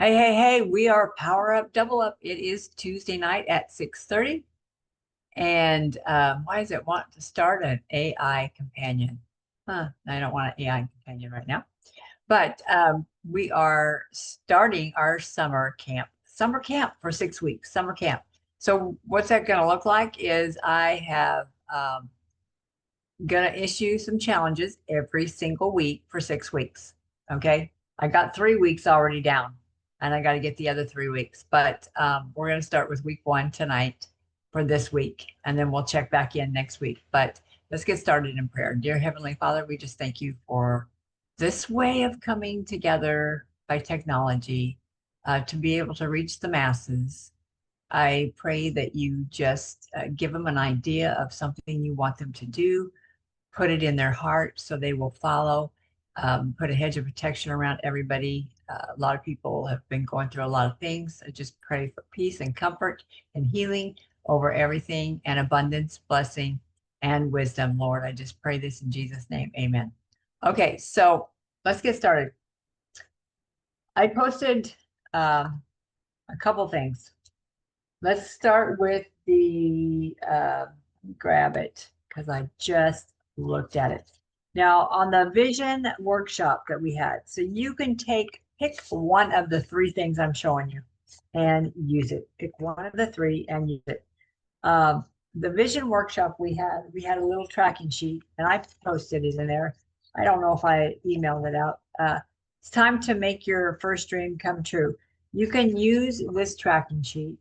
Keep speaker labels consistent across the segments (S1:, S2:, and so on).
S1: Hey, hey, hey, we are Power Up, Double Up. It is Tuesday night at 6:30. And why does it want to start an AI companion? I don't want an AI companion right now. But we are starting our summer camp for 6 weeks, summer camp. So what's that going to look like is I have going to issue some challenges every single week for 6 weeks. Okay. I got 3 weeks already down and I got to get the other 3 weeks. But we're going to start with week one tonight for this week. And then we'll check back in next week. But let's get started in prayer. Dear Heavenly Father, we just thank you for this way of coming together by technology to be able to reach the masses. I pray that you just give them an idea of something you want them to do, put it in their heart so they will follow, put a hedge of protection around everybody. A lot of people have been going through a lot of things. I just pray for peace and comfort and healing over everything and abundance, blessing, and wisdom, Lord. I just pray this in Jesus' name. Amen. Okay, so let's get started. I posted a couple things. Let's start with the, grab it because I just looked at it. Now on the vision workshop that we had, so you can pick one of the three things I'm showing you and use it. Pick one of the three and use it. The vision workshop we had a little tracking sheet and I posted it in there. I don't know if I emailed it out. It's time to make your first dream come true. You can use this tracking sheet.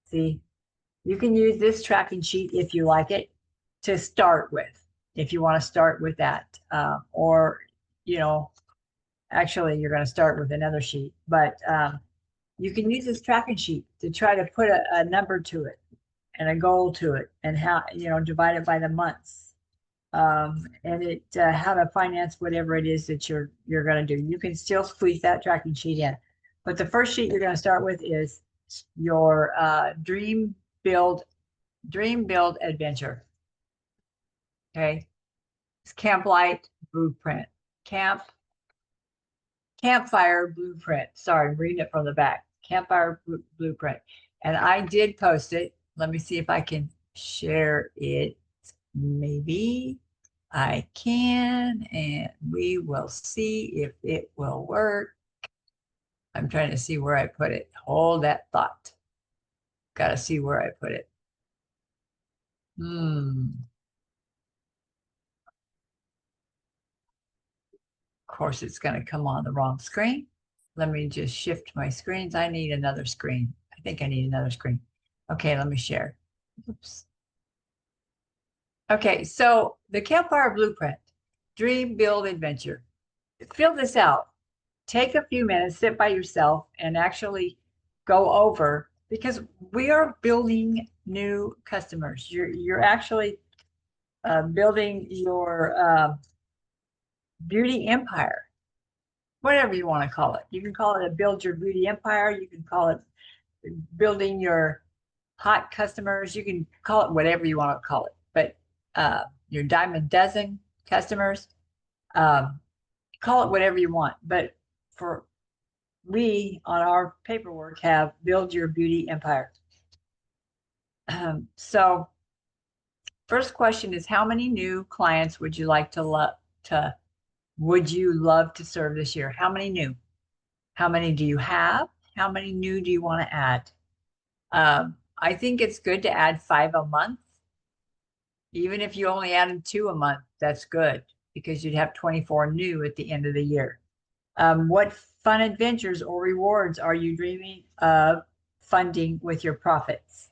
S1: See, you can use this tracking sheet if you like it to start with, if you want to start with that. Or, you know, actually, you're going to start with another sheet, but you can use this tracking sheet to try to put a number to it and a goal to it and how, divide it by the months. And how to finance whatever it is that you're going to do. You can still squeeze that tracking sheet in. But the first sheet you're going to start with is your dream build adventure. Okay. It's Camplight Blueprint. Campfire Blueprint. Sorry, I'm reading it from the back. Campfire Blueprint. And I did post it. Let me see if I can share it. Maybe I can, and we will see if it will work. I'm trying to see where I put it. Hold that thought. Got to see where I put it. Of course, it's going to come on the wrong screen. Let me just shift my screens. I need another screen. I think I need another screen. Okay, let me share. Oops. Okay, so the Campfire Blueprint, Dream, Build, Adventure. Fill this out. Take a few minutes, sit by yourself, and actually go over, because we are building new customers. You're actually building your beauty empire, whatever you want to call it. You can call it a build your beauty empire. You can call it building your hot customers. You can call it whatever you want to call it. But your diamond dozen customers, call it whatever you want. But we on our paperwork have build your beauty empire. So first question is, how many new clients would you like to love to serve this year? How many new? How many do you have? How many new do you want to add? I think it's good to add 5 a month. Even if you only added 2 a month, that's good because you'd have 24 new at the end of the year. What fun adventures or rewards are you dreaming of funding with your profits?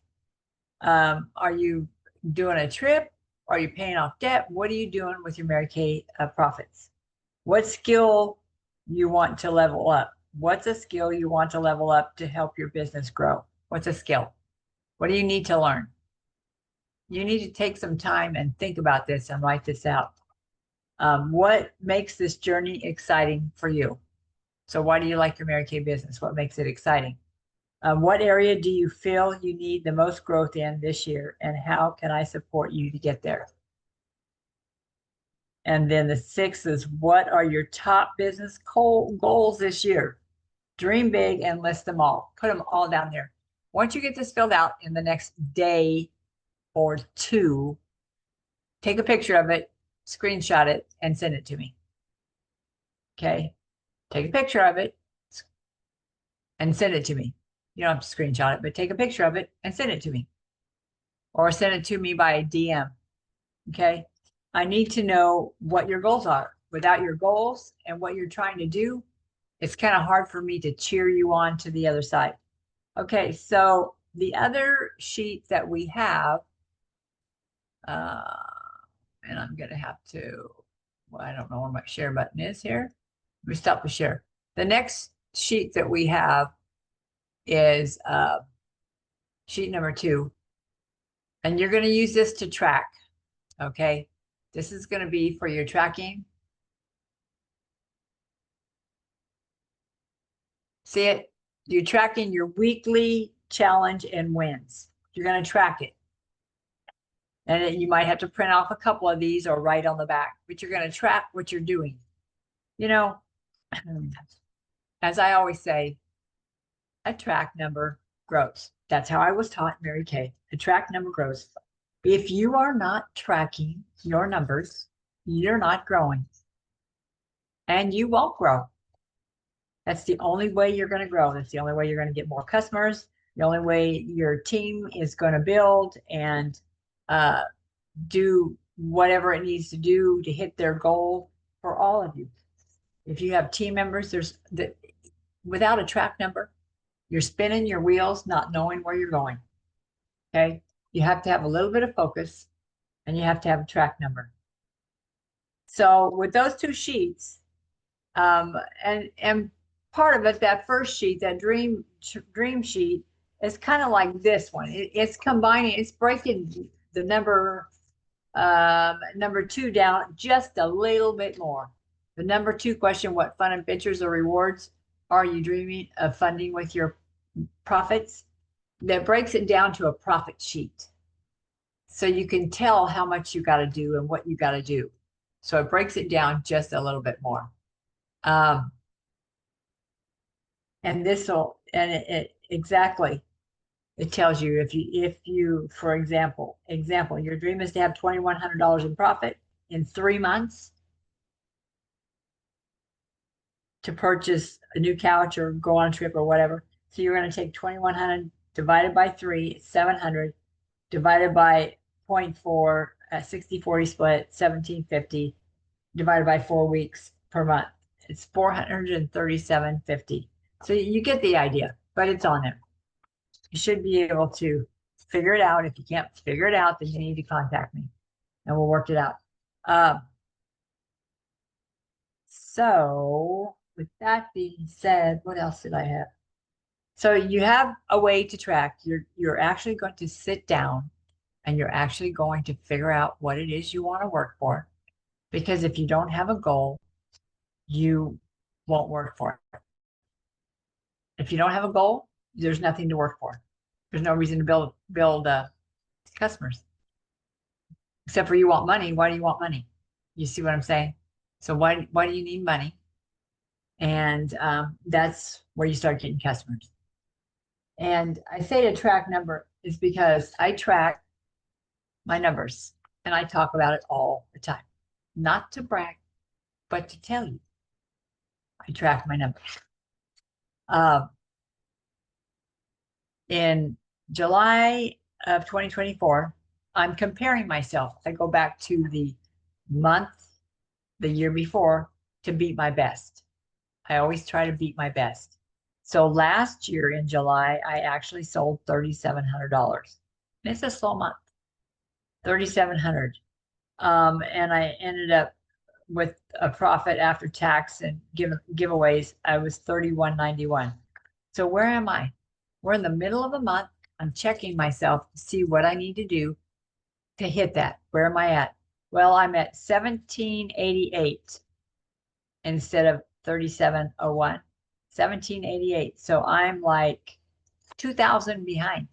S1: Are you doing a trip? Are you paying off debt? What are you doing with your Mary Kay profits? What skill you want to level up? What's a skill you want to level up to help your business grow? What's a skill? What do you need to learn? You need to take some time and think about this and write this out. What makes this journey exciting for you? So why do you like your Mary Kay business? What makes it exciting? What area do you feel you need the most growth in this year? And how can I support you to get there? And then the 6th is, what are your top business goals this year? Dream big and list them all. Put them all down there. Once you get this filled out in the next day or two, take a picture of it, screenshot it, and send it to me. Okay. Take a picture of it and send it to me. You don't have to screenshot it, but take a picture of it and send it to me. Or send it to me by DM. Okay. I need to know what your goals are. Without your goals and what you're trying to do, it's kind of hard for me to cheer you on to the other side. Okay, so the other sheet that we have, and I'm going to have to, well, I don't know where my share button is here. Let me stop the share. The next sheet that we have is sheet number 2. And you're going to use this to track, okay? This is going to be for your tracking. See it? You're tracking your weekly challenge and wins. You're going to track it. And you might have to print off a couple of these or write on the back, but you're going to track what you're doing. You know, as I always say, a track number grows. That's how I was taught, Mary Kay. A track number grows. If you are not tracking your numbers, you're not growing. And you won't grow. That's the only way you're going to grow. That's the only way you're going to get more customers. The only way your team is going to build and do whatever it needs to do to hit their goal for all of you. If you have team members, without a track number, you're spinning your wheels, not knowing where you're going. Okay. You have to have a little bit of focus and you have to have a track number. So with those two sheets, and part of it, that first sheet, that dream sheet, is kind of like this one. It's combining, it's breaking the number 2 down just a little bit more. The number 2 question, what fun adventures or rewards are you dreaming of funding with your profits? That breaks it down to a profit sheet. So you can tell how much you got to do and what you got to do. So it breaks it down just a little bit more. And this will, and it exactly, it tells you if you, for example, your dream is to have $2,100 in profit in 3 months to purchase a new couch or go on a trip or whatever. So you're going to take 2,100 divided by 3, it's 700, divided by 0.4, 60-40 split, 1,750, divided by 4 weeks per month. It's $437.50. So you get the idea, but it's on there. You should be able to figure it out. If you can't figure it out, then you need to contact me and we'll work it out. So with that being said, what else did I have? So you have a way to track. You're actually going to sit down and you're actually going to figure out what it is you want to work for. Because if you don't have a goal, you won't work for it. If you don't have a goal, there's nothing to work for. There's no reason to build customers. Except for you want money. Why do you want money? You see what I'm saying? So why do you need money? And that's where you start getting customers. And I say to track number is because I track my numbers and I talk about it all the time. Not to brag, but to tell you. I track my numbers. In July of 2024, I'm comparing myself. I go back to the month, the year before, to beat my best. I always try to beat my best. So last year in July, I actually sold $3,700. It's a slow month, $3,700. And I ended up with a profit after tax and giveaways. I was $3,191. So where am I? We're in the middle of the month. I'm checking myself to see what I need to do to hit that. Where am I at? Well, I'm at 1788 instead of 3701. 1788. So I'm like 2,000 behind.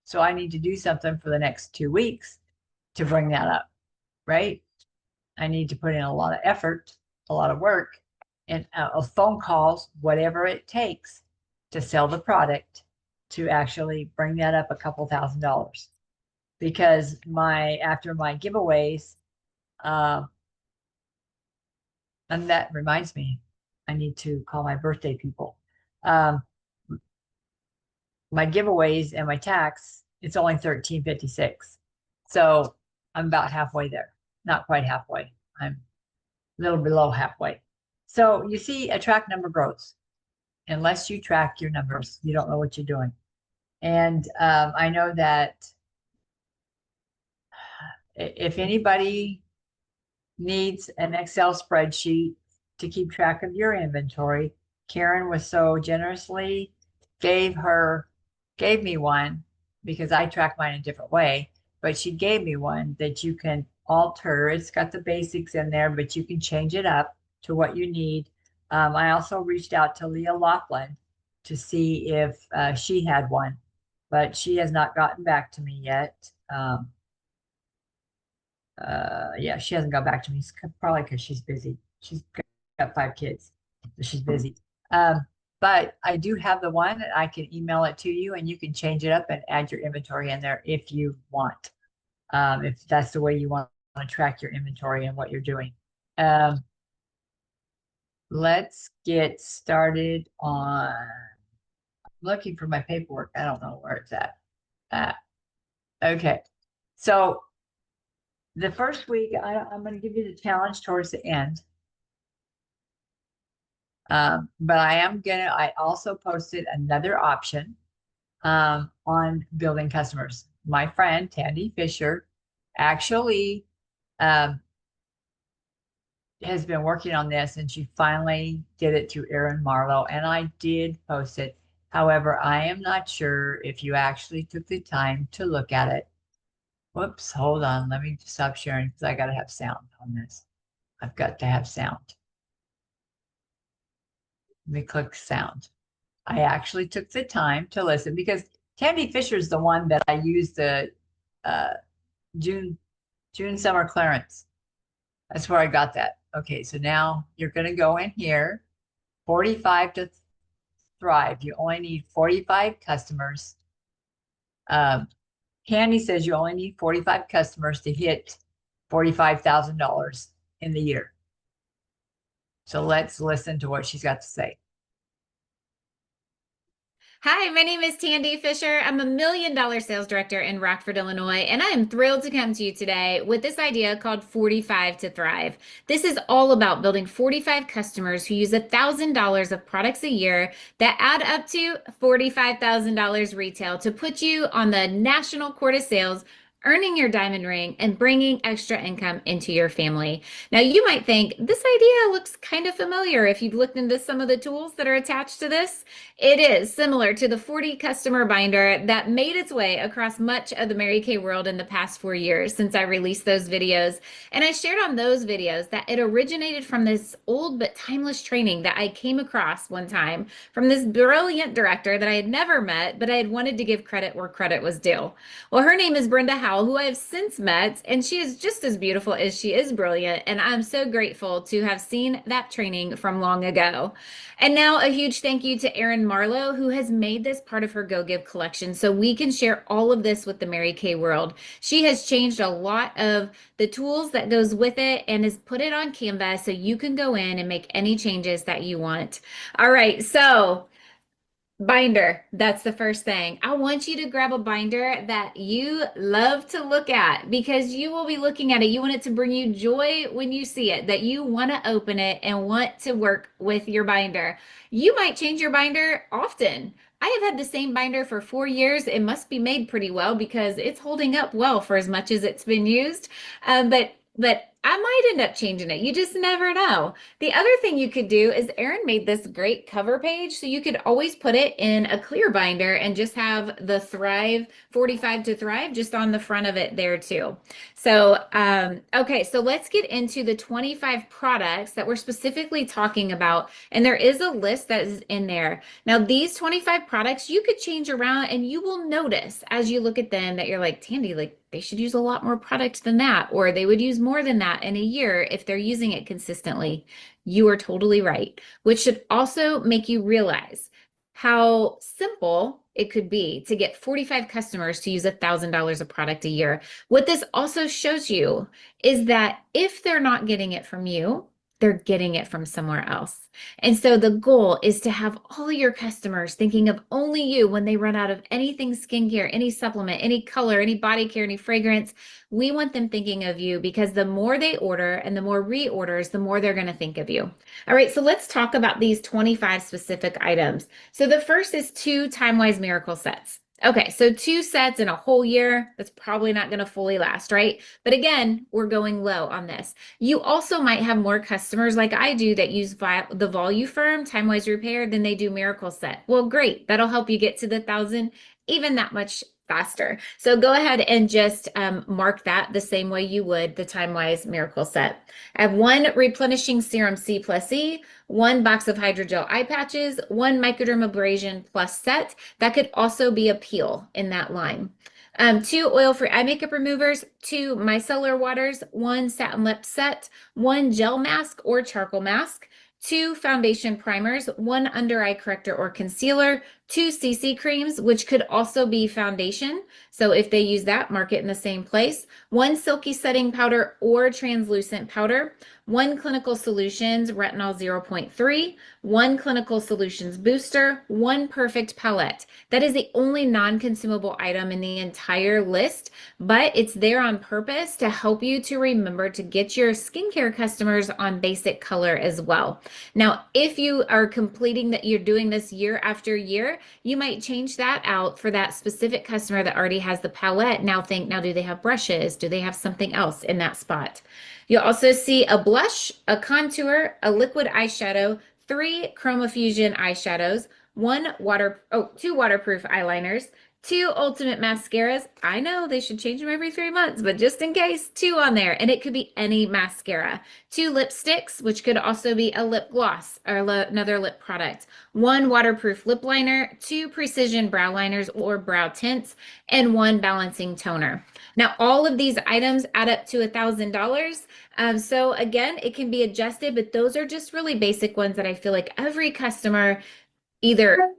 S1: So I need to do something for the next 2 weeks to bring that up, right? I need to put in a lot of effort, a lot of work and phone calls, whatever it takes to sell the product to actually bring that up a couple $1,000s. Because after my giveaways, and that reminds me, I need to call my birthday people. My giveaways and my tax, it's only $13.56. So I'm about halfway there. Not quite halfway. I'm a little below halfway. So you see, a track number grows. Unless you track your numbers, you don't know what you're doing. And I know that if anybody needs an Excel spreadsheet to keep track of your inventory, Karen was so generously gave me one, because I track mine a different way, but she gave me one that you can alter. It's got the basics in there, but you can change it up to what you need. I also reached out to Leah Laughlin to see if she had one, but she has not gotten back to me yet. Yeah, she hasn't got back to me, probably because she's busy. She's got 5 kids, so she's busy. But I do have the one, and I can email it to you, and you can change it up and add your inventory in there if you want. If that's the way you want to track your inventory and what you're doing. Let's get started on, I'm looking for my paperwork. I don't know where it's at. Okay. So the first week, I'm going to give you the challenge towards the end. But I also posted another option on building customers. My friend, Tandy Fisher, actually has been working on this, and she finally did it through Erin Marlowe, and I did post it. However, I am not sure if you actually took the time to look at it. Whoops, hold on. Let me stop sharing because I got to have sound on this. I've got to have sound. Let me click sound. I actually took the time to listen, because Tandy Fisher is the one that I used the June summer clearance. That's where I got that. Okay, so now you're going to go in here, 45 to thrive. You only need 45 customers. Candy says you only need 45 customers to hit $45,000 in the year. So let's listen to what she's got to say.
S2: Hi, my name is Tandy Fisher. I'm a $1 million sales director in Rockford, Illinois, and I am thrilled to come to you today with this idea called 45 to Thrive. This is all about building 45 customers who use $1,000 of products a year that add up to $45,000 retail to put you on the national court of sales, earning your diamond ring and bringing extra income into your family. Now, you might think this idea looks kind of familiar if you've looked into some of the tools that are attached to this. It is similar to the 40 customer binder that made its way across much of the Mary Kay world in the past 4 years since I released those videos. And I shared on those videos that it originated from this old but timeless training that I came across one time from this brilliant director that I had never met, but I had wanted to give credit where credit was due. Well, her name is Brenda Howell, who I have since met, and she is just as beautiful as she is brilliant. And I'm so grateful to have seen that training from long ago. And now a huge thank you to Erin Marlowe, who has made this part of her Go Give collection so we can share all of this with the Mary Kay world. She has changed a lot of the tools that goes with it and has put it on Canva so you can go in and make any changes that you want. All right, so binder, that's the first thing. I want you to grab a binder that you love to look at because you will be looking at it. You want it to bring you joy when you see it, that you want to open it and want to work with your binder. You might change your binder often. I have had the same binder for 4 years. It must be made pretty well because it's holding up well for as much as it's been used. But I might end up changing it. You just never know. The other thing you could do is Erin made this great cover page, so you could always put it in a clear binder and just have the Thrive 45 to Thrive just on the front of it there too. So, okay, so let's get into the 25 products that we're specifically talking about. And there is a list that is in there. Now, these 25 products you could change around and you will notice as you look at them that you're like, Tandy, like they should use a lot more product than that, or they would use more than that in a year if they're using it consistently. You are totally right, which should also make you realize how simple it could be to get 45 customers to use $1,000 of product a year. What this also shows you is that if they're not getting it from you, they're getting it from somewhere else. And so the goal is to have all your customers thinking of only you when they run out of anything skincare, any supplement, any color, any body care, any fragrance. We want them thinking of you because the more they order and the more reorders, the more they're going to think of you. All right, so let's talk about these 25 specific items. So the first is 2 Time-Wise Miracle sets. Okay, so 2 sets in a whole year, that's probably not going to fully last, right? But again, we're going low on this. You also might have more customers like I do that use the Voluform Time-Wise Repair than they do Miracle Set. Well, great. That'll help you get to the 1,000 even that much faster. So go ahead and just mark that the same way you would the Time-Wise Miracle Set. I have 1 replenishing serum C plus E, 1 box of hydrogel eye patches, 1 microdermabrasion plus set. That could also be a peel in that line. 2 oil-free eye makeup removers, 2 micellar waters, 1 satin lip set, 1 gel mask or charcoal mask, 2 foundation primers, 1 under eye corrector or concealer, 2 CC creams, which could also be foundation. So if they use that, mark it in the same place. 1 silky setting powder or translucent powder, 1 Clinical Solutions Retinol 0.3, 1 Clinical Solutions Booster, 1 Perfect Palette. That is the only non-consumable item in the entire list, but it's there on purpose to help you to remember to get your skincare customers on basic color as well. Now, if you are completing that, you're doing this year after year, you might change that out for that specific customer that already has the palette. Now do they have brushes? Do they have something else in that spot? You'll also see a blush, a contour, a liquid eyeshadow, 3 ChromaFusion eyeshadows, 2 waterproof eyeliners, 2 ultimate mascaras. I know they should change them every 3 months, but just in case, 2 on there. And it could be any mascara. 2 lipsticks, which could also be a lip gloss or another lip product. 1 waterproof lip liner, 2 precision brow liners or brow tints, and 1 balancing toner. Now, all of these items add up to $1,000. So again, it can be adjusted, but those are just really basic ones that I feel like every customer either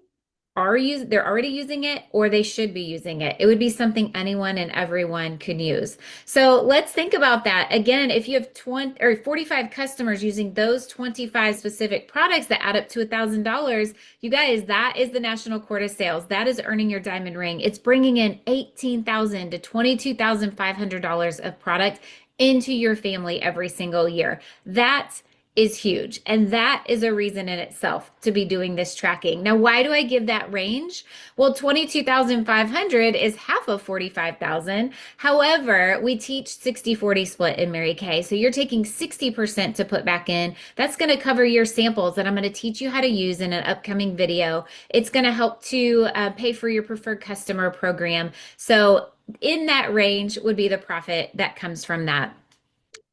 S2: they're already using it or they should be using it. It would be something anyone and everyone could use. So let's think about that. Again, if you have 20 or 45 customers using those 25 specific products that add up to $1,000, you guys, that is the national quota sales. That is earning your diamond ring. It's bringing in $18,000 to $22,500 of product into your family every single year. That is huge. And that is a reason in itself to be doing this tracking. Now, why do I give that range? Well, 22,500 is half of 45,000. However, we teach 60-40 split in Mary Kay. So you're taking 60% to put back in. That's going to cover your samples that I'm going to teach you how to use in an upcoming video. It's going to help to pay for your preferred customer program. So in that range would be the profit that comes from that.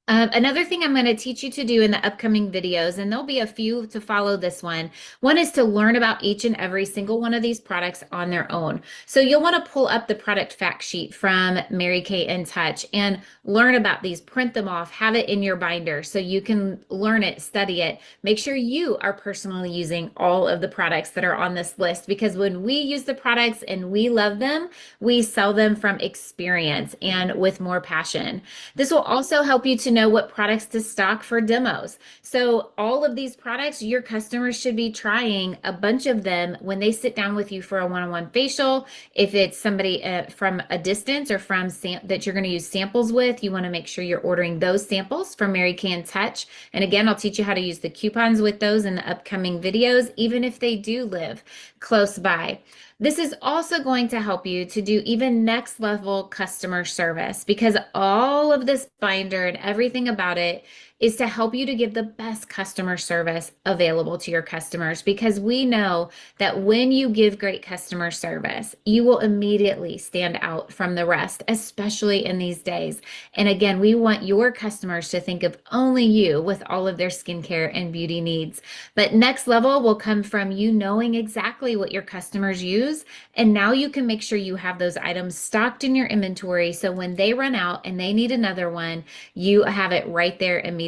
S2: Another thing I'm going to teach you to do in the upcoming videos, and there'll be a few to follow this one. One is to learn about each and every single one of these products on their own. So you'll want to pull up the product fact sheet from Mary Kay InTouch and learn about these, print them off, have it in your binder so you can learn it, study it. Make sure you are personally using all of the products that are on this list, because when we use the products and we love them, we sell them from experience and with more passion. This will also help you to know what products to stock for demos. So all of these products, your customers should be trying a bunch of them when they sit down with you for a one-on-one facial. If it's somebody from a distance or from that you're going to use samples with, you want to make sure you're ordering those samples from Mary Kay InTouch. And again, I'll teach you how to use the coupons with those in the upcoming videos, even if they do live close by. This is also going to help you to do even next level customer service, because all of this binder and everything about it is to help you to give the best customer service available to your customers, because we know that when you give great customer service, you will immediately stand out from the rest, especially in these days. And again, we want your customers to think of only you with all of their skincare and beauty needs. But next level will come from you knowing exactly what your customers use. And now you can make sure you have those items stocked in your inventory. So when they run out and they need another one, you have it right there immediately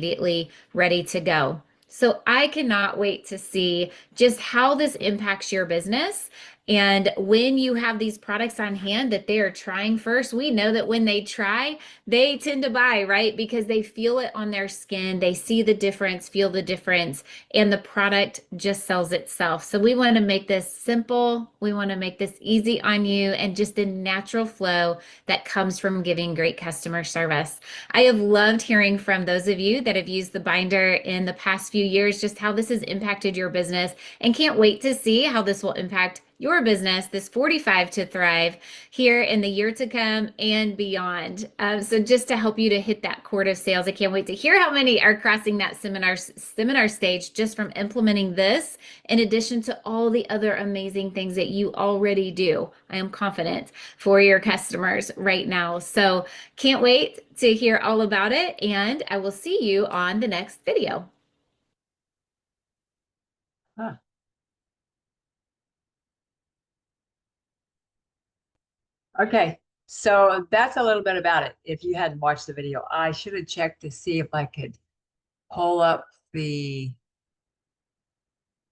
S2: ready to go. So I cannot wait to see just how this impacts your business. And when you have these products on hand that they are trying first, we know that when they try, they tend to buy, right? Because they feel it on their skin, they see the difference, feel the difference, and the product just sells itself. So we want to make this simple. We want to make this easy on you and just a natural flow that comes from giving great customer service. I have loved hearing from those of you that have used the binder in the past few years, just how this has impacted your business, and can't wait to see how this will impact your business, this 45 to Thrive, here in the year to come and beyond. So just to help you to hit that quart of sales, I can't wait to hear how many are crossing that seminar stage just from implementing this, in addition to all the other amazing things that you already do. I am confident for your customers right now. So can't wait to hear all about it, and I will see you on the next video.
S1: Huh. Okay, so that's a little bit about it. If you hadn't watched the video, I should have checked to see if I could pull up the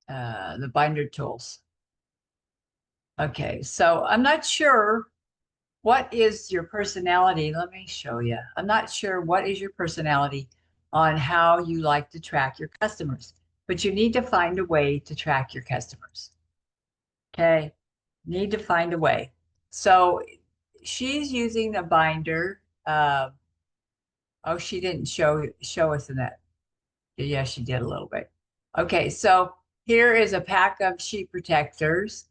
S1: binder tools. Okay, so I'm not sure what is your personality. Let me show you. I'm not sure what is your personality on how you like to track your customers, but you need to find a way to track your customers. Okay, need to find a way. So she's using a binder. Oh, she didn't show us in that. Yeah, she did a little bit. Okay, so here is a pack of sheet protectors,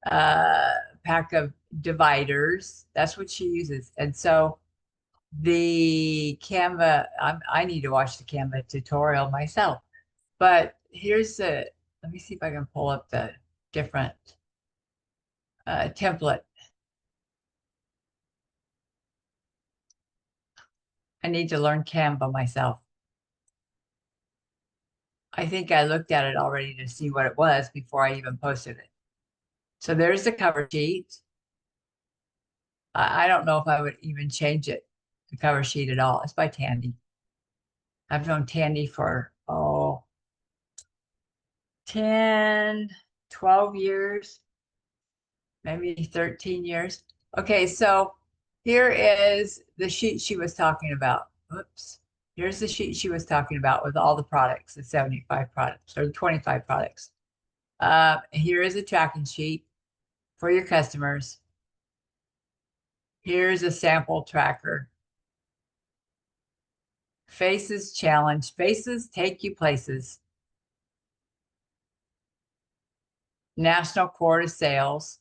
S1: pack of dividers. That's what she uses. And so the Canva, I need to watch the Canva tutorial myself. But here's let me see if I can pull up the different template. I need to learn Canva myself. I think I looked at it already to see what it was before I even posted it. So there's the cover sheet. I don't know if I would even change it, the cover sheet at all. It's by Tandy. I've known Tandy for, 10, 12 years, maybe 13 years. Okay, so here is the sheet she was talking about. Oops. Here's the sheet she was talking about with all the products, the 75 products or the 25 products. Here is a tracking sheet for your customers. Here's a sample tracker. Faces challenge. Faces take you places. National Court of Sales.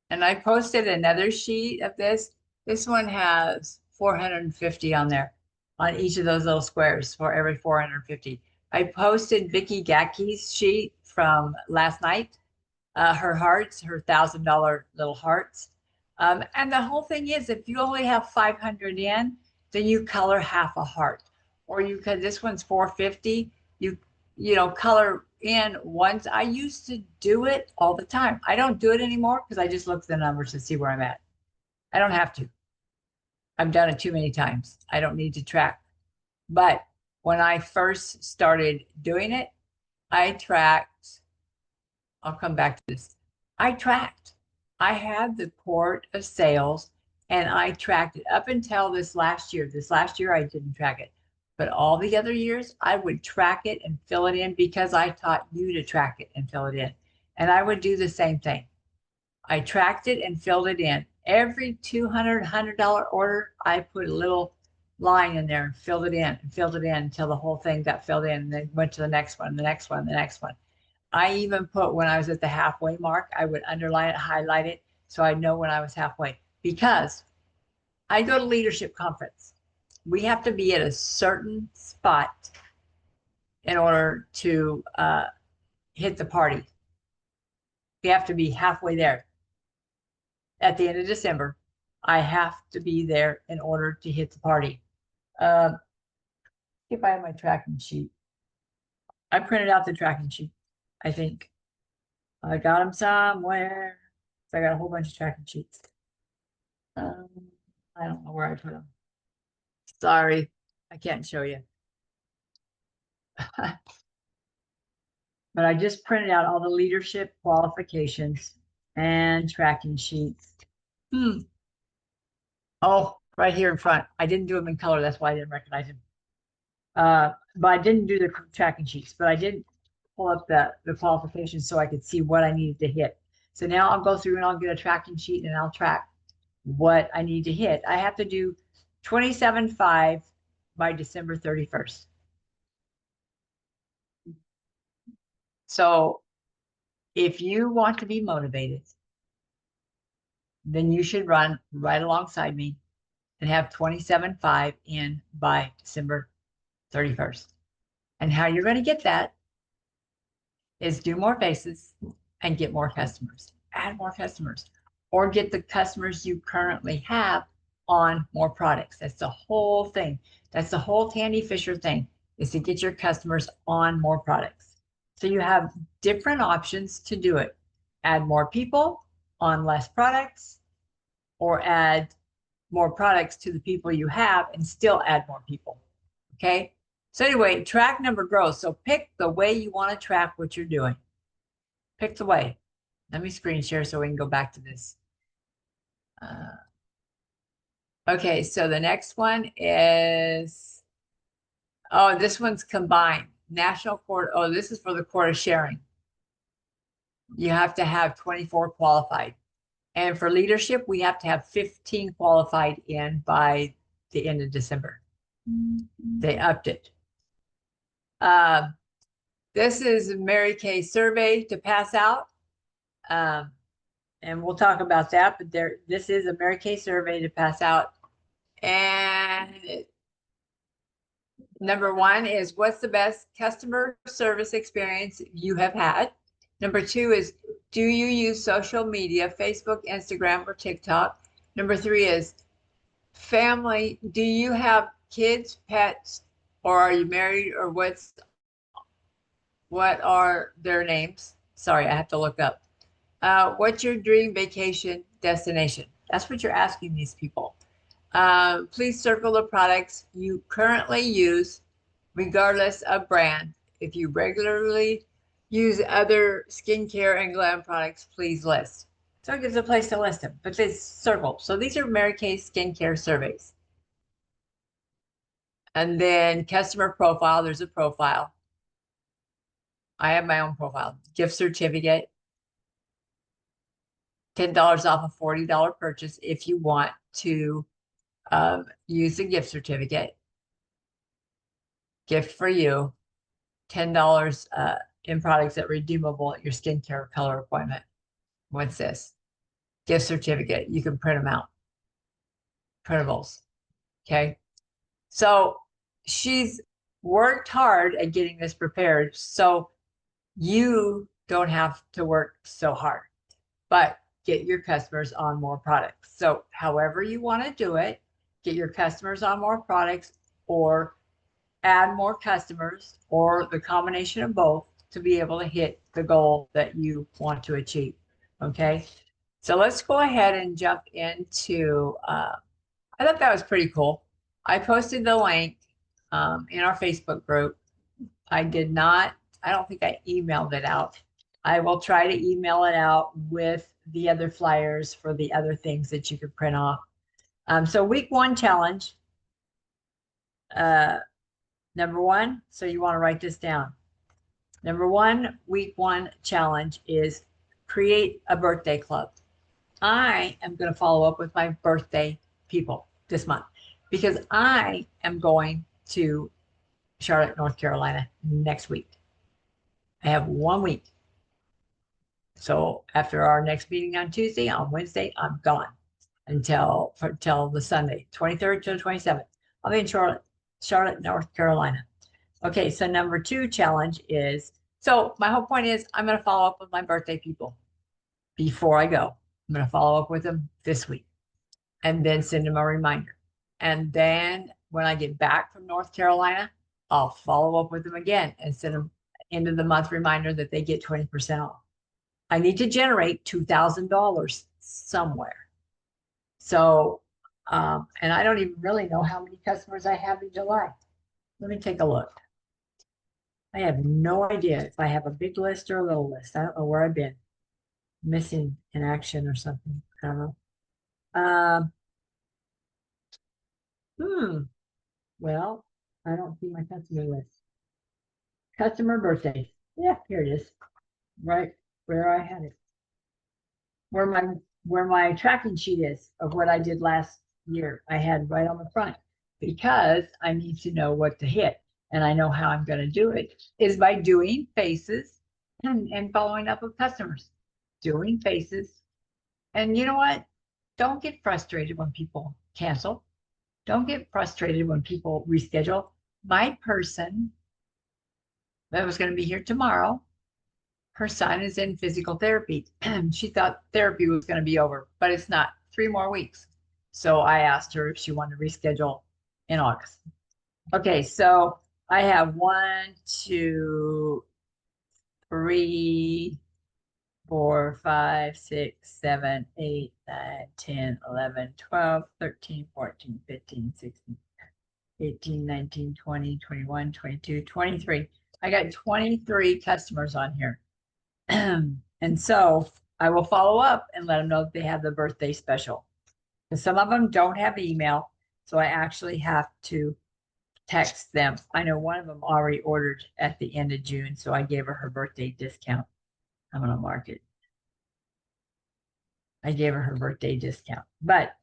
S1: And I posted another sheet of this. This one has 450 on there, on each of those little squares for every 450. I posted Vicki Gacky's sheet from last night, her hearts, her $1,000 little hearts. And the whole thing is, if you only have 500 in, then you color half a heart. Or you could, this one's 450, you know, color in once. I used to do it all the time. I don't do it anymore because I just look at the numbers to see where I'm at. I don't have to. I've done it too many times. I don't need to track. But when I first started doing it, I tracked. I'll come back to this. I tracked. I had the quart of sales and I tracked it up until this last year. This last year, I didn't track it. But all the other years, I would track it and fill it in because I taught you to track it and fill it in. And I would do the same thing. I tracked it and filled it in. Every $200, $100 order, I put a little line in there and filled it in and filled it in until the whole thing got filled in, and then went to the next one, the next one, the next one. I even put, when I was at the halfway mark, I would underline it, highlight it, so I know when I was halfway. Because I go to leadership conference. we have to be at a certain spot in order to hit the party. We have to be halfway there. At the end of December, I have to be there in order to hit the party. If I have my tracking sheet, I printed out the tracking sheet. I think I got them somewhere. So I got a whole bunch of tracking sheets. I don't know where I put them. Sorry, I can't show you. But I just printed out all the leadership qualifications and tracking sheets. Oh, right here in front. I didn't do them in color. That's why I didn't recognize them. But I didn't do the tracking sheets, but I did pull up the qualifications so I could see what I needed to hit. So now I'll go through and I'll get a tracking sheet and I'll track what I need to hit. I have to do 27.5 by December 31st. So if you want to be motivated, then you should run right alongside me and have 27.5 in by December 31st. And how you're going to get that is do more faces and get more customers, add more customers, or get the customers you currently have on more products. That's the whole thing. That's the whole Tandy Fisher thing, is to get your customers on more products. So you have different options to do it. Add more people on less products, or add more products to the people you have and still add more people. Okay. So anyway, track number growth. So pick the way you want to track what you're doing. Pick the way. Let me screen share so we can go back to this. Okay, so the next one is, oh, this one's combined. National Court. Oh, this is for the quota sharing. You have to have 24 qualified. And for leadership, we have to have 15 qualified in by the end of December. They upped it. This is a Mary Kay survey to pass out. And we'll talk about that, but this is a Mary Kay survey to pass out. And number one is, what's the best customer service experience you have had? Number two is, do you use social media, Facebook, Instagram, or TikTok? Number three is, family, do you have kids, pets, or are you married, or what are their names? Sorry, I have to look up. What's your dream vacation destination? That's what you're asking these people. Please circle the products you currently use, regardless of brand. If you regularly use other skincare and glam products, please list. So it gives a place to list them, but they circle. So these are Mary Kay skincare surveys. And then customer profile, there's a profile. I have my own profile. Gift certificate, $10 off a $40 purchase if you want to use the gift certificate. Gift for you, $10 in products that are redeemable at your skincare color appointment. What's this? Gift certificate. You can print them out. Printables. Okay. So she's worked hard at getting this prepared, so you don't have to work so hard, but get your customers on more products. So however you want to do it, get your customers on more products, or add more customers, or the combination of both, to be able to hit the goal that you want to achieve. Okay. So let's go ahead and jump into, I thought that was pretty cool. I posted the link in our Facebook group. I don't think I emailed it out. I will try to email it out with the other flyers for the other things that you could print off. So week 1 challenge, number 1, so you want to write this down. Number 1, week 1 challenge is create a birthday club. I am going to follow up with my birthday people this month, because I am going to Charlotte, North Carolina next week. I have 1 week. So after our next meeting on Tuesday, on Wednesday, I'm gone until the Sunday, 23rd to the 27th. I'll be in Charlotte, North Carolina. Okay, so number 2 challenge is, so my whole point is I'm going to follow up with my birthday people before I go. I'm going to follow up with them this week and then send them a reminder. And then when I get back from North Carolina, I'll follow up with them again and send them end of the month reminder that they get 20% off. I need to generate $2,000 somewhere. So, and I don't even really know how many customers I have in July. Let me take a look. I have no idea if I have a big list or a little list. I don't know where I've been. Missing in action or something. I don't know. Well, I don't see my customer list. Customer birthdays. Yeah, here it is. Right where I had it. Where my tracking sheet is of what I did last year. I had right on the front because I need to know what to hit. And I know how I'm going to do it is by doing faces and following up with customers. Doing faces. And you know what? Don't get frustrated when people cancel. Don't get frustrated when people reschedule. My person that was going to be here tomorrow, her son is in physical therapy. She thought therapy was going to be over, but it's not. 3 more weeks. So I asked her if she wanted to reschedule in August. Okay, so I have 1, 2, 3, 4, 5, 6, 7, 8, 9, 10, 11, 12, 13, 14, 15, 16, 18, 19, 20, 21, 22, 23. I got 23 customers on here. And so I will follow up and let them know that they have the birthday special. And some of them don't have email, so I actually have to text them. I know one of them already ordered at the end of June, so I gave her birthday discount. I'm going to mark it. I gave her birthday discount, but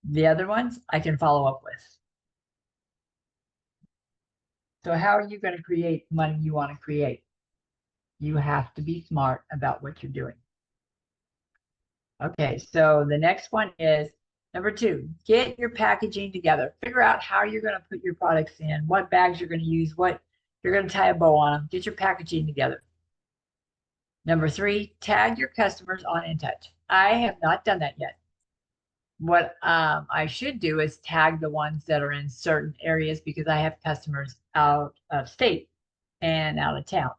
S1: the other ones I can follow up with. So how are you going to create money you want to create? You have to be smart about what you're doing. Okay, so the next one is number 2, get your packaging together. Figure out how you're going to put your products in, what bags you're going to use, what you're going to tie a bow on them. Get your packaging together. Number 3, tag your customers on InTouch. I have not done that yet. What I should do is tag the ones that are in certain areas because I have customers out of state and out of town.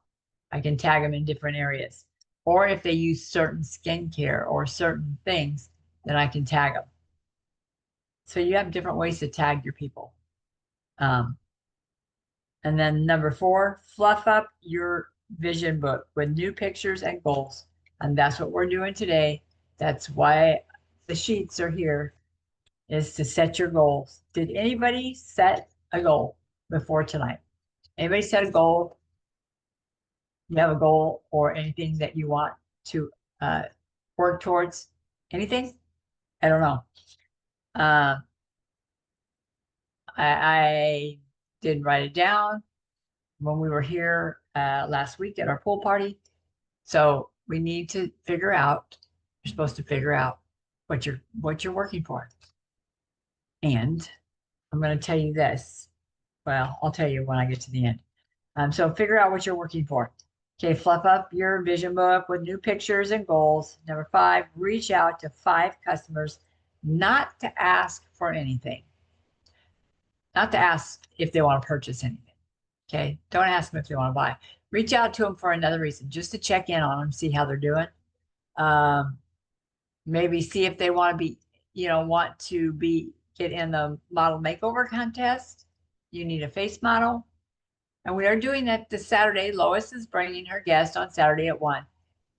S1: I can tag them in different areas. Or if they use certain skincare or certain things, then I can tag them. So you have different ways to tag your people. And then number 4, fluff up your vision book with new pictures and goals. And that's what we're doing today. That's why the sheets are here, is to set your goals. Did anybody set a goal before tonight? Anybody set a goal? You have a goal or anything that you want to work towards? Anything? I don't know. I didn't write it down when we were here last week at our pool party. So we need to figure out, you're supposed to figure out what you're working for. And I'm going to tell you this. Well, I'll tell you when I get to the end. So figure out what you're working for. Okay, fluff up your vision book with new pictures and goals. Number 5, reach out to 5 customers, not to ask for anything. Not to ask if they want to purchase anything. Okay, don't ask them if they want to buy. Reach out to them for another reason, just to check in on them, see how they're doing. Maybe see if they want to be, want to get in the model makeover contest. You need a face model. And we are doing that this Saturday. Lois is bringing her guest on Saturday at 1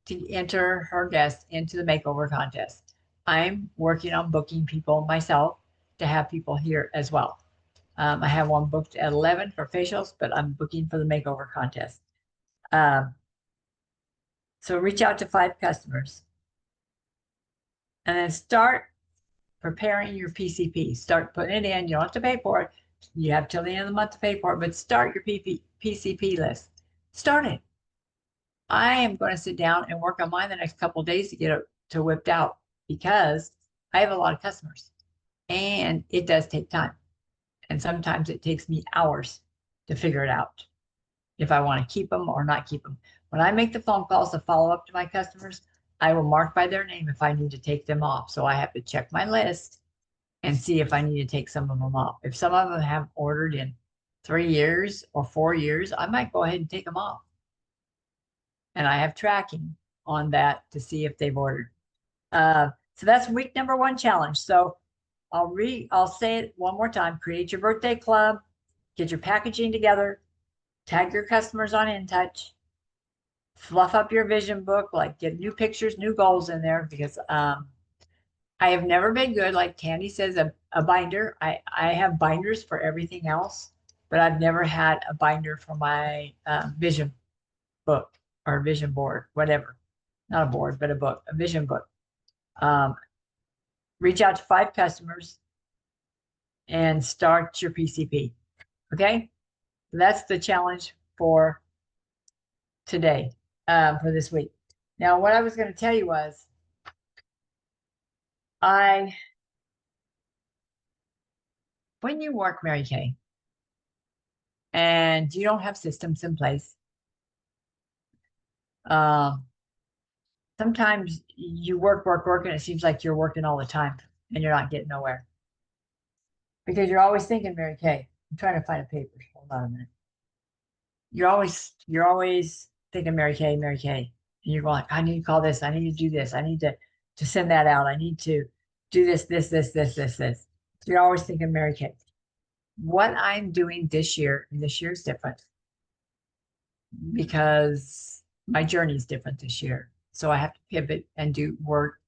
S1: to enter her guest into the makeover contest. I'm working on booking people myself to have people here as well. I have one booked at 11 for facials, but I'm booking for the makeover contest. So reach out to 5 customers. And then start preparing your PCP. Start putting it in. You don't have to pay for it. You have till the end of the month to pay for it, but start your PCP list. Start it. I am going to sit down and work on mine the next couple of days to get it to whipped out because I have a lot of customers and it does take time. And sometimes it takes me hours to figure it out if I want to keep them or not keep them. When I make the phone calls to follow up to my customers, I will mark by their name if I need to take them off. So I have to check my list and see if I need to take some of them off. If some of them have ordered in 3 years or 4 years, I might go ahead and take them off. And I have tracking on that to see if they've ordered. So that's week number 1 challenge. So I'll say it one more time. Create your birthday club, get your packaging together, tag your customers on InTouch, fluff up your vision book, like get new pictures, new goals in there, because I have never been good, like Tandy says, a binder. I have binders for everything else, but I've never had a binder for my vision book or vision board, whatever. Not a board, but a book, a vision book. Reach out to 5 customers and start your PCP. Okay, that's the challenge for today, for this week. Now, what I was going to tell you was, when you work, Mary Kay, and you don't have systems in place, sometimes you work, and it seems like you're working all the time and you're not getting nowhere. Because you're always thinking, Mary Kay, I'm trying to find a paper. Hold on a minute. You're always thinking, Mary Kay. And you're going, I need to call this. I need to do this. I need to send that out. I need to do this. So you're always thinking, Mary Kay. What I'm doing this year, and this year is different because my journey is different this year. So I have to pivot and do work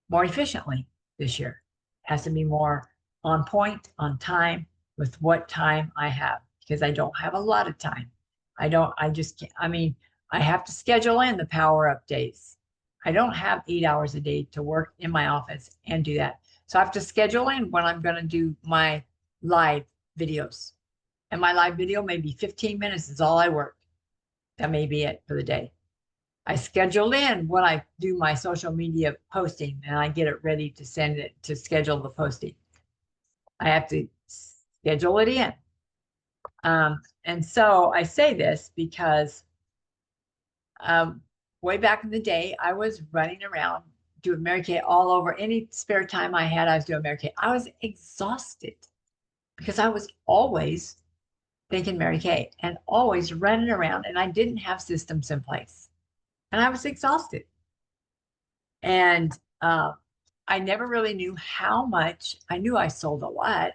S1: more efficiently this year. It has to be more on point, on time, with what time I have, because I don't have a lot of time. I just can't, I have to schedule in the power up days. I don't have 8 hours a day to work in my office and do that. So I have to schedule in when I'm going to do my live videos. And my live video may be 15 minutes is all I work. That may be it for the day. I schedule in when I do my social media posting and I get it ready to send it, to schedule the posting. I have to schedule it in. And so I say this because way back in the day, I was running around doing Mary Kay all over. Any spare time I had, I was doing Mary Kay. I was exhausted because I was always thinking Mary Kay and always running around, and I didn't have systems in place. And I was exhausted. And I never really knew how much. I knew I sold a lot,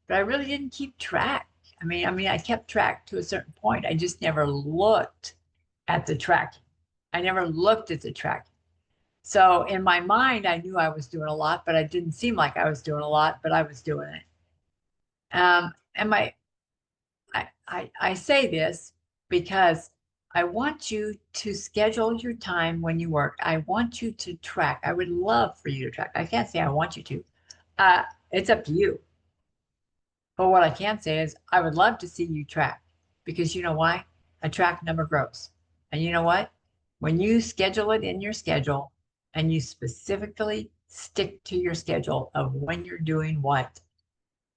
S1: but I really didn't keep track. I kept track to a certain point. I just never looked at the track. I never looked at the track. So in my mind, I knew I was doing a lot, but it didn't seem like I was doing a lot, but I was doing it. And I say this because I want you to schedule your time when you work. I want you to track. I would love for you to track. I can't say I want you to. It's up to you. But what I can say is I would love to see you track, because you know why? A track number grows. And you know what? When you schedule it in your schedule and you specifically stick to your schedule of when you're doing what,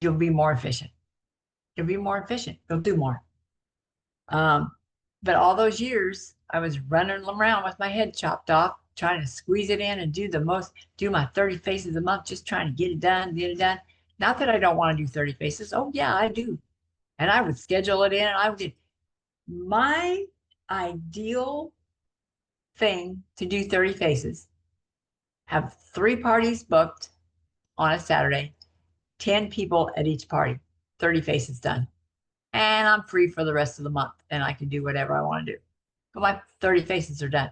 S1: you'll be more efficient. You'll be more efficient. You'll do more. But all those years, I was running around with my head chopped off, trying to squeeze it in and do my 30 faces a month, just trying to get it done. Not that I don't want to do 30 faces. Oh yeah, I do. And I would schedule it in. My ideal thing to do 30 faces, have 3 parties booked on a Saturday, 10 people at each party, 30 faces done. And I'm free for the rest of the month and I can do whatever I want to do. But my 30 faces are done.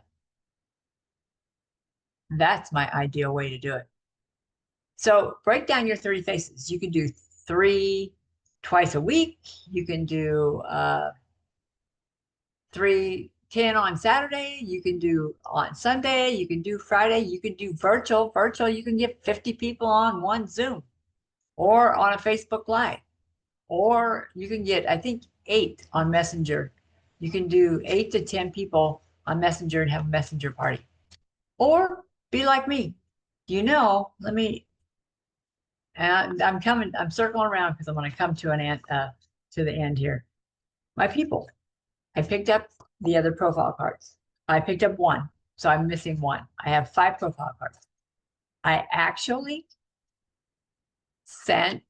S1: That's my ideal way to do it. So break down your 30 faces. You can do 3 twice a week. You can do 10 on Saturday. You can do on Sunday. You can do Friday. You can do virtual. You can get 50 people on one Zoom or on a Facebook Live. Or you can get, I think, 8 on Messenger. You can do 8 to 10 people on Messenger and have a Messenger party. Or be like me. Let me And I'm circling around because I'm going to come to to the end here. My people. I picked up the other profile cards. I picked up one, so I'm missing one. I have 5 profile cards. I actually sent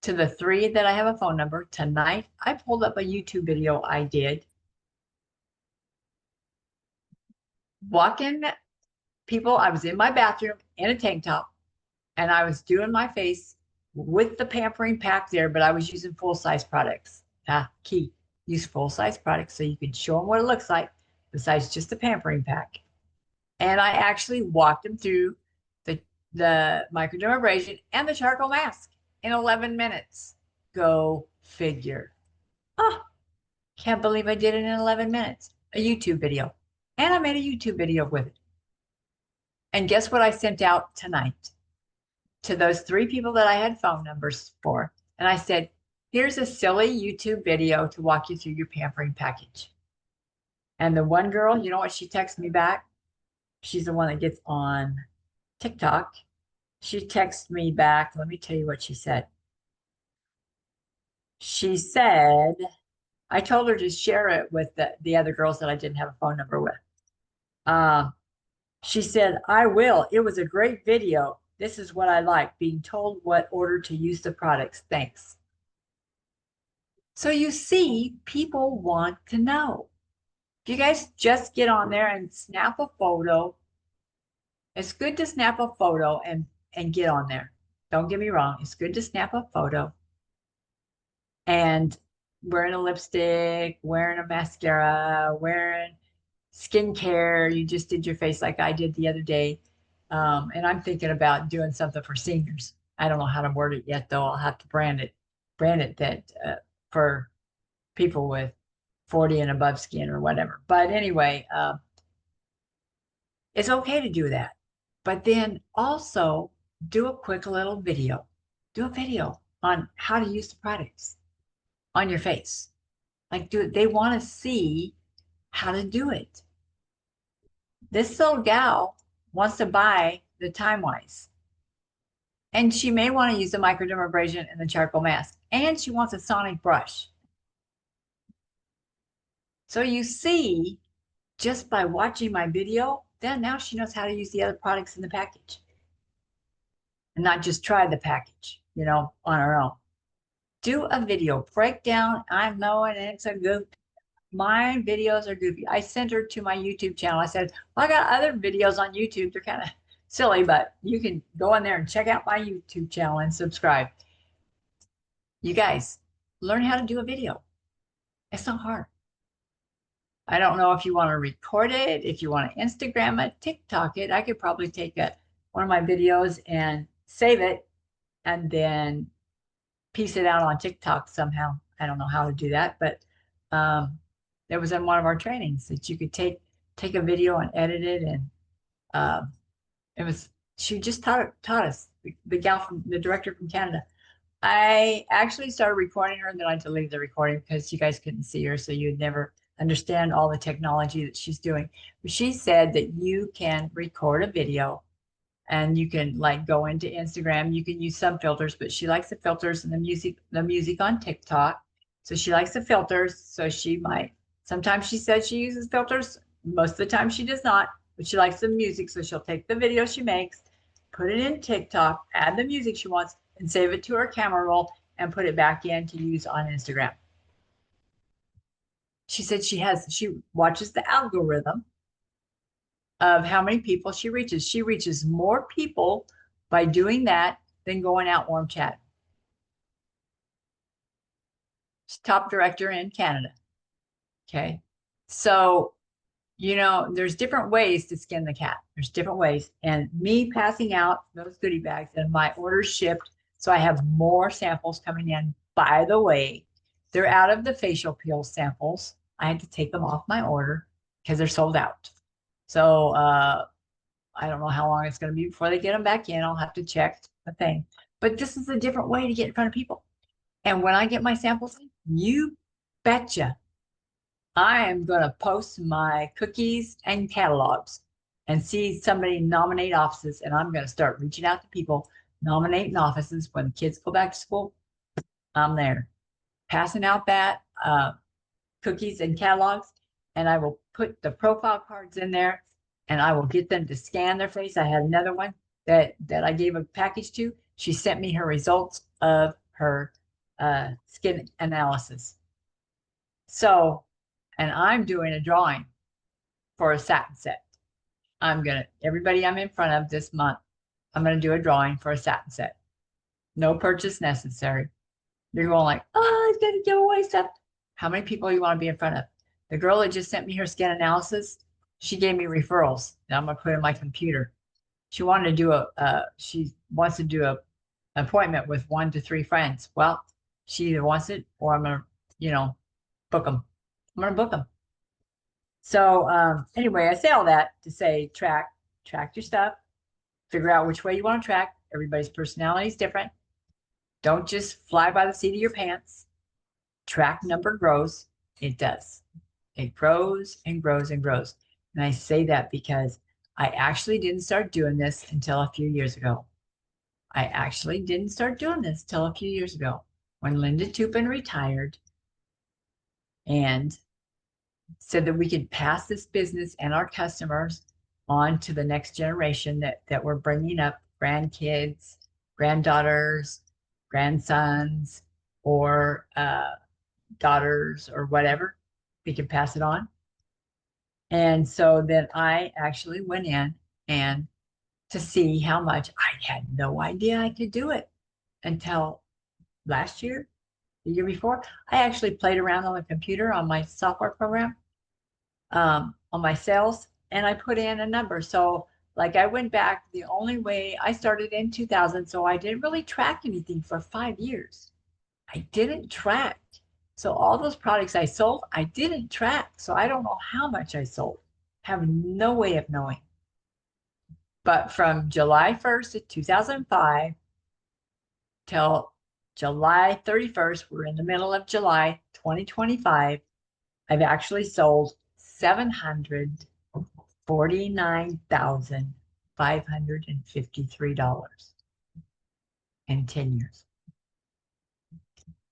S1: to the 3 that I have a phone number tonight. I pulled up a YouTube video I did. Walking people, I was in my bathroom in a tank top and I was doing my face with the pampering pack there, but I was using full-size products. Key, use full-size products so you can show them what it looks like besides just the pampering pack. And I actually walked them through the microdermabrasion and the charcoal mask in 11 minutes. Go figure. Oh, can't believe I did it in 11 minutes. A YouTube video. And I made a YouTube video with it. And guess what I sent out tonight to those 3 people that I had phone numbers for? And I said, here's a silly YouTube video to walk you through your pampering package. And the one girl, you know what she texted me back? She's the one that gets on TikTok. She texted me back. Let me tell you what she said. She said, I told her to share it with the other girls that I didn't have a phone number with. She said, I will. It was a great video. This is what I like, being told what order to use the products. Thanks. So you see, people want to know. If you guys just get on there and snap a photo, it's good to snap a photo and get on there. Don't get me wrong. It's good to snap a photo and wearing a lipstick, wearing a mascara, wearing skincare. You just did your face like I did the other day. And I'm thinking about doing something for seniors. I don't know how to word it yet, though. I'll have to brand it that for people with 40 and above skin or whatever. But anyway, it's okay to do that. But then also do a quick little video. Do a video on how to use the products on your face. Like they want to see how to do it. This little gal wants to buy the Time Wise. And she may want to use the microdermabrasion and the charcoal mask. And she wants a sonic brush. So you see, just by watching my video, then now she knows how to use the other products in the package. And not just try the package, on her own. Do a video, break down. I know it's a goof. My videos are goofy. I sent her to my YouTube channel. I said, well, I got other videos on YouTube. They're kind of silly, but you can go in there and check out my YouTube channel and subscribe. You guys, learn how to do a video. It's not hard. I don't know if you want to record it, if you want to Instagram it, TikTok it. I could probably take one of my videos and save it and then piece it out on TikTok somehow. I don't know how to do that, but it was in one of our trainings that you could take a video and edit it. And she just taught us, the gal the director from Canada. I actually started recording her and then I deleted the recording because you guys couldn't see her. So you'd never understand all the technology that she's doing. But she said that you can record a video and you can go into Instagram. You can use some filters, but she likes the filters and the music on TikTok. So she likes the filters. So sometimes she says she uses filters. Most of the time she does not, but she likes the music. So she'll take the video she makes, put it in TikTok, add the music she wants, and save it to her camera roll and put it back in to use on Instagram. She said she watches the algorithm of how many people she reaches. She reaches more people by doing that than going out warm chat. She's top director in Canada. Okay. So, there's different ways to skin the cat. There's different ways. And me passing out those goodie bags and my orders shipped. So I have more samples coming in. By the way, they're out of the facial peel samples. I had to take them off my order because they're sold out. So I don't know how long it's going to be before they get them back in. I'll have to check the thing. But this is a different way to get in front of people. And when I get my samples in, you betcha I am going to post my cookies and catalogs and see somebody nominate offices. And I'm going to start reaching out to people nominating offices when the kids go back to school. I'm there passing out that cookies and catalogs, and I will put the profile cards in there, and I will get them to scan their face. I had another one that I gave a package to. She sent me her results of her skin analysis. So, and I'm doing a drawing for a satin set. Everybody I'm in front of this month, I'm gonna do a drawing for a satin set. No purchase necessary. You're going like, oh, it's gonna give away stuff. How many people you want to be in front of? The girl that just sent me her skin analysis, she gave me referrals that I'm gonna put in my computer. She wanted to do she wants to do a appointment with 1 to 3 friends. Well, she either wants it or I'm gonna, book them. I'm gonna book them. So anyway, I say all that to say track your stuff, figure out which way you want to track. Everybody's personality is different. Don't just fly by the seat of your pants. Track number grows. It does. It grows and grows and grows. And I say that because I actually didn't start doing this until a few years ago. When Linda Tupin retired and said that we could pass this business and our customers on to the next generation that we're bringing up, grandkids, granddaughters, grandsons, or daughters or whatever. We can pass it on. And so then I actually went in and to see how much. I had no idea I could do it until last year, the year before. I actually played around on the computer on my software program, on my sales, and I put in a number. So like I went back, the only way I started in 2000, so I didn't really track anything for 5 years. I didn't track. So all those products I sold, I didn't track. So I don't know how much I sold. Have no way of knowing. But from July 1st of 2005 till July 31st, we're in the middle of July 2025, I've actually sold $749,553 in 10 years.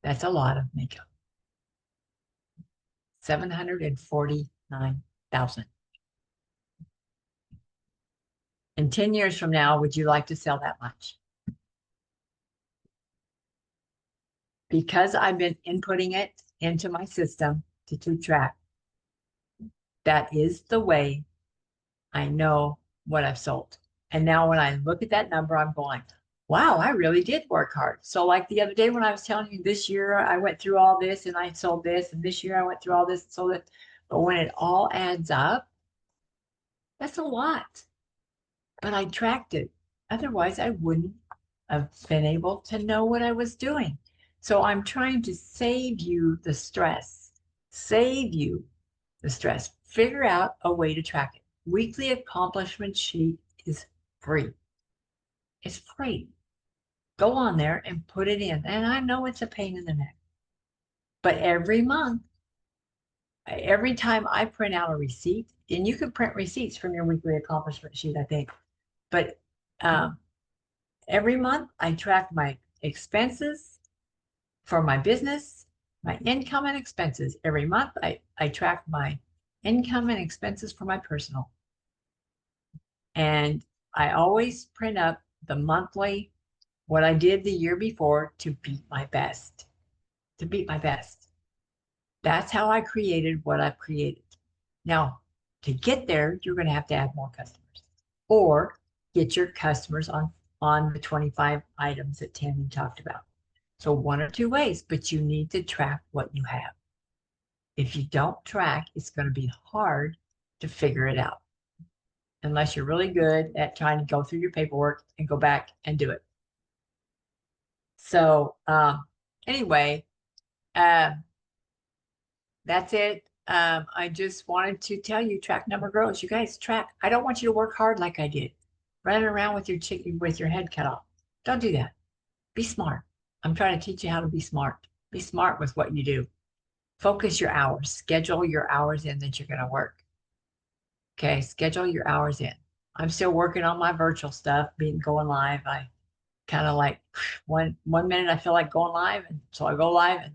S1: That's a lot of makeup. 749,000. In 10 years from now, would you like to sell that much? Because I've been inputting it into my system to keep track, that is the way I know what I've sold. And now when I look at that number, I'm going, wow, I really did work hard. So like the other day when I was telling you this year, I went through all this and I sold this, and this year I went through all this and sold it. But when it all adds up, that's a lot. But I tracked it. Otherwise, I wouldn't have been able to know what I was doing. So I'm trying to save you the stress. Figure out a way to track it. Weekly accomplishment sheet is free. It's free. Go on there and put it in. And I know it's a pain in the neck. But every month, every time I print out a receipt, and you can print receipts from your weekly accomplishment sheet, I think. But every month I track my expenses for my business, my income and expenses. Every month I track my income and expenses for my personal. And I always print up the monthly, what I did the year before to beat my best. That's how I created what I've created. Now, to get there, you're going to have to add more customers or get your customers on the 25 items that Tammy talked about. So one or two ways, but you need to track what you have. If you don't track, it's going to be hard to figure it out unless you're really good at trying to go through your paperwork and go back and do it. So anyway, that's it. I just wanted to tell you, track number grows. You guys track. I don't want you to work hard like I did, running around with your chicken with your head cut off. Don't do that. Be smart. I'm trying to teach you how to be smart. Be smart with what you do. Focus your hours. Schedule your hours in that you're going to work. Okay, schedule your hours in. I'm still working on my virtual stuff, going live. kind of like one minute I feel like going live, and so I go live, and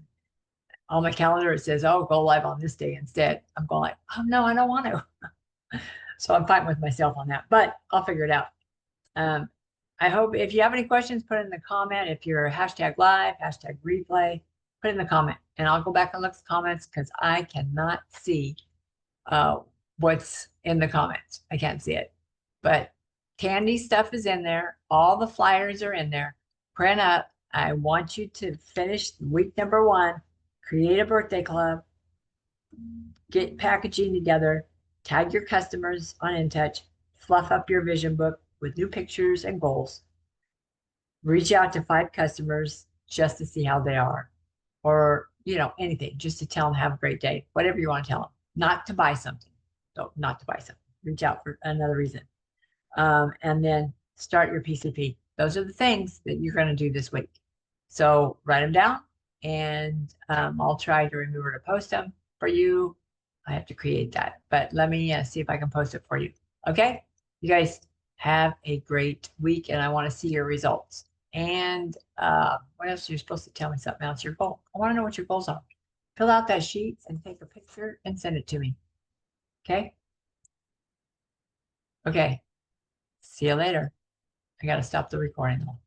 S1: on my calendar it says, "Oh, go live on this day instead." I'm going like, "Oh no, I don't want to." So I'm fighting with myself on that, but I'll figure it out. I hope if you have any questions, put it in the comment. If you're hashtag live, hashtag replay, put it in the comment, and I'll go back and look at the comments because I cannot see what's in the comments. I can't see it, but Candy stuff is in there. All the flyers are in there. Print up. I want you to finish week number 1, create a birthday club, get packaging together, tag your customers on InTouch, fluff up your vision book with new pictures and goals. Reach out to 5 customers just to see how they are, or, you know, anything, just to tell them have a great day, whatever you want to tell them, not to buy something. So not to buy something, reach out for another reason. And then start your PCP. Those are the things that you're going to do this week. So write them down, and I'll try to remember to post them for you. I have to create that, but let me see if I can post it for you. Okay, you guys have a great week, and I want to see your results. And what else? You're supposed to tell me something else. Your goal. I want to know what your goals are. Fill out that sheet and take a picture and send it to me. Okay. Okay. See you later. I got to stop the recording though.